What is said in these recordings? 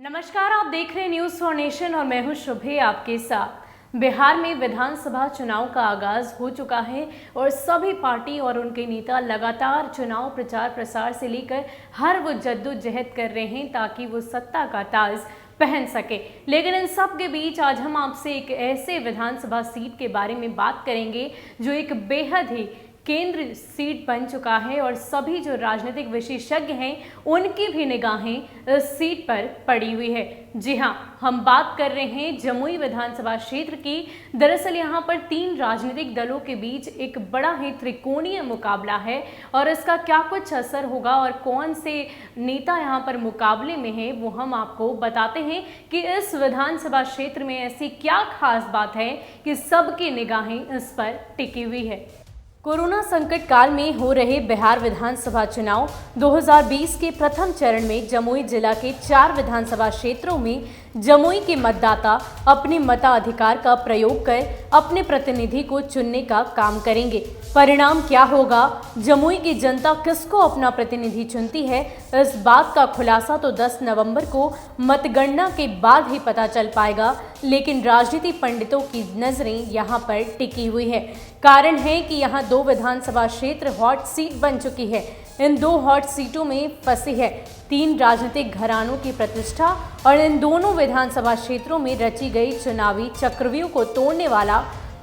नमस्कार, आप देख रहे हैं न्यूज़ फॉर नेशन और मैं हूं शुभे आपके साथ। बिहार में विधानसभा चुनाव का आगाज हो चुका है और सभी पार्टी और उनके नेता लगातार चुनाव प्रचार प्रसार से लेकर हर वो जद्दोजहद कर रहे हैं ताकि वो सत्ता का ताज पहन सके। लेकिन इन सब के बीच आज हम आपसे एक ऐसे विधानसभा सीट के बारे में बात करेंगे जो एक बेहद ही केंद्र सीट बन चुका है और सभी जो राजनीतिक विशेषज्ञ हैं उनकी भी निगाहें इस सीट पर पड़ी हुई है। जी हां, हम बात कर रहे हैं जमुई विधानसभा क्षेत्र की। दरअसल यहां पर 3 राजनीतिक दलों के बीच एक बड़ा ही त्रिकोणीय मुकाबला है और इसका क्या कुछ असर होगा और कौन से नेता यहां पर मुकाबले में है वो हम आपको बताते हैं कि इस विधानसभा क्षेत्र में ऐसी क्या खास बात है कि सबकी निगाहें इस पर टिकी हुई है। कोरोना संकट काल में हो रहे बिहार विधानसभा चुनाव 2020 के प्रथम चरण में जमुई जिला के 4 विधानसभा क्षेत्रों में जमुई के मतदाता अपने मताधिकार का प्रयोग कर अपने प्रतिनिधि को चुनने का काम करेंगे। परिणाम क्या होगा, जमुई की जनता किसको अपना प्रतिनिधि चुनती है, इस बात का खुलासा तो 10 नवंबर को मतगणना के बाद ही पता चल पाएगा। लेकिन राजनीति पंडितों की नजरें यहां पर टिकी हुई है। कारण है कि यहां 2 विधानसभा क्षेत्र हॉट सीट बन चुकी है। इन 2 हॉट सीटों में फंसी है 3 राजनीतिक घरानों की प्रतिष्ठा और इन दोनों विधानसभा क्षेत्रों में रची गई चुनावी चक्रव्यूह को तोड़ने वाला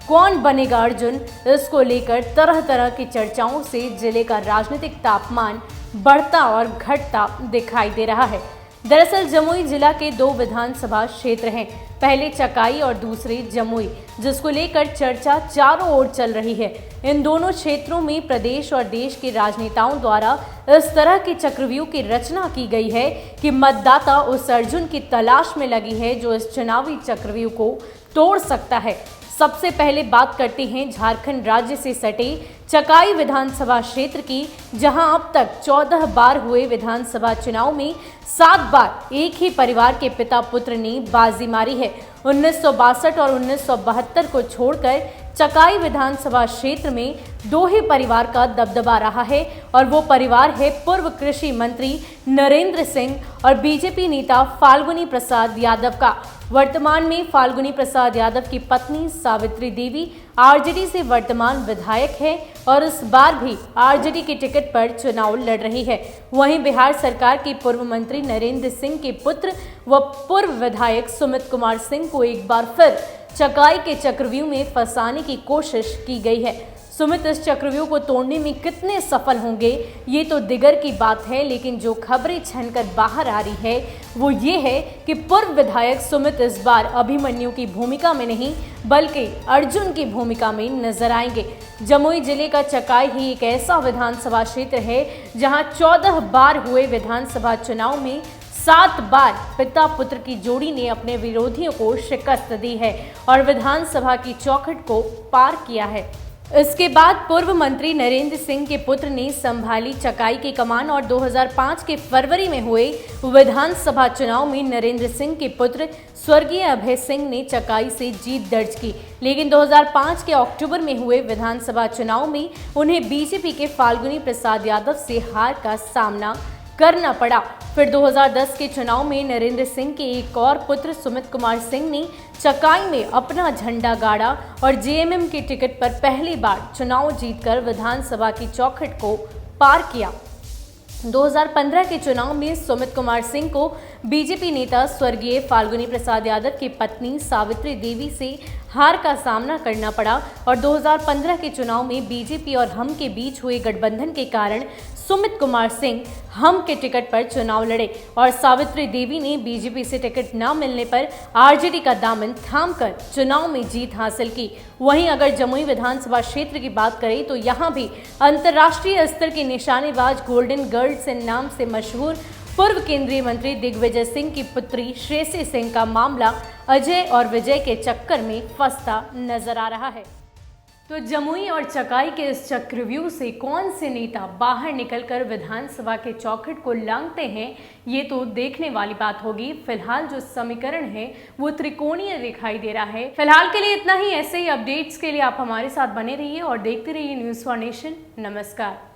कौन बनेगा अर्जुन, इसको लेकर तरह तरह की चर्चाओं से जिले का राजनीतिक तापमान बढ़ता और घटता दिखाई दे रहा है। दरअसल जमुई जिला के 2 विधानसभा क्षेत्र हैं, पहले चकाई और दूसरे जमुई, जिसको लेकर चर्चा चारों ओर चल रही है। इन दोनों क्षेत्रों में प्रदेश और देश के राजनेताओं द्वारा इस तरह के चक्रव्यूह की रचना की गई है कि मतदाता उस अर्जुन की तलाश में लगी है जो इस चुनावी चक्रव्यूह को तोड़ सकता है। सबसे पहले बात करते हैं झारखंड राज्य से सटे चकाई विधानसभा क्षेत्र की, जहां अब तक 14 बार हुए विधानसभा चुनाव में 7 बार एक ही परिवार के पिता पुत्र ने बाजी मारी है। 1962 और 1972 को छोड़कर चकाई विधानसभा क्षेत्र में 2 ही परिवार का दबदबा रहा है और वो परिवार है पूर्व कृषि मंत्री नरेंद्र सिंह और बीजेपी नेता फाल्गुनी प्रसाद यादव का। वर्तमान में फाल्गुनी प्रसाद यादव की पत्नी सावित्री देवी आरजेडी से वर्तमान विधायक है और इस बार भी आरजेडी के टिकट पर चुनाव लड़ रही है। वहीं बिहार सरकार के पूर्व मंत्री नरेंद्र सिंह के पुत्र व पूर्व विधायक सुमित कुमार सिंह को एक बार फिर चकाई के चक्रव्यूह में फंसाने की कोशिश की गई है। सुमित इस चक्रव्यूह को तोड़ने में कितने सफल होंगे ये तो दिगर की बात है, लेकिन जो खबरें छनकर बाहर आ रही है वो ये है कि पूर्व विधायक सुमित इस बार अभिमन्यु की भूमिका में नहीं बल्कि अर्जुन की भूमिका में नजर आएंगे। जमुई जिले का चकाई ही एक ऐसा विधानसभा क्षेत्र है जहां 14 बार हुए विधानसभा चुनाव में 7 बार पिता पुत्र की जोड़ी ने अपने विरोधियों को शिकस्त दी है और विधानसभा की चौखट को पार किया है। इसके बाद पूर्व मंत्री नरेंद्र सिंह के पुत्र ने संभाली चकाई की कमान और 2005 के फरवरी में हुए विधानसभा चुनाव में नरेंद्र सिंह के पुत्र स्वर्गीय अभय सिंह ने चकाई से जीत दर्ज की। लेकिन 2005 के अक्टूबर में हुए विधानसभा चुनाव में उन्हें बीजेपी के फाल्गुनी प्रसाद यादव से हार का सामना करना पड़ा। फिर 2010 के चुनाव में नरेंद्र सिंह के एक और पुत्र सुमित कुमार सिंह ने चकाई में अपना झंडा गाड़ा और जेएमएम के टिकट पर पहली बार चुनाव जीतकर विधानसभा की चौखट को पार किया। 2015 के चुनाव में सुमित कुमार सिंह को बीजेपी नेता स्वर्गीय फाल्गुनी प्रसाद यादव की पत्नी सावित्री देवी से हार का सामना करना पड़ा और 2015 के चुनाव में बीजेपी और हम के बीच हुए गठबंधन के कारण सुमित कुमार सिंह हम के टिकट पर चुनाव लड़े और सावित्री देवी ने बीजेपी से टिकट न मिलने पर आरजेडी का दामन थामकर चुनाव में जीत हासिल की। वहीं अगर जमुई विधानसभा क्षेत्र की बात करें तो यहां भी अंतर्राष्ट्रीय स्तर के निशानेबाज गोल्डन गर्ल्स के नाम से मशहूर पूर्व केंद्रीय मंत्री दिग्विजय सिंह की पुत्री श्रेयसी सिंह का मामला अजय और विजय के चक्कर में फंसता नजर आ रहा है। तो जमुई और चकाई के इस चक्रव्यूह से कौन से नेता बाहर निकलकर विधानसभा के चौखट को लांघते हैं ये तो देखने वाली बात होगी। फिलहाल जो समीकरण है वो त्रिकोणीय दिखाई दे रहा है। फिलहाल के लिए इतना ही। ऐसे ही अपडेट्स के लिए आप हमारे साथ बने रहिए और देखते रहिए न्यूज़ फॉर नेशन। नमस्कार।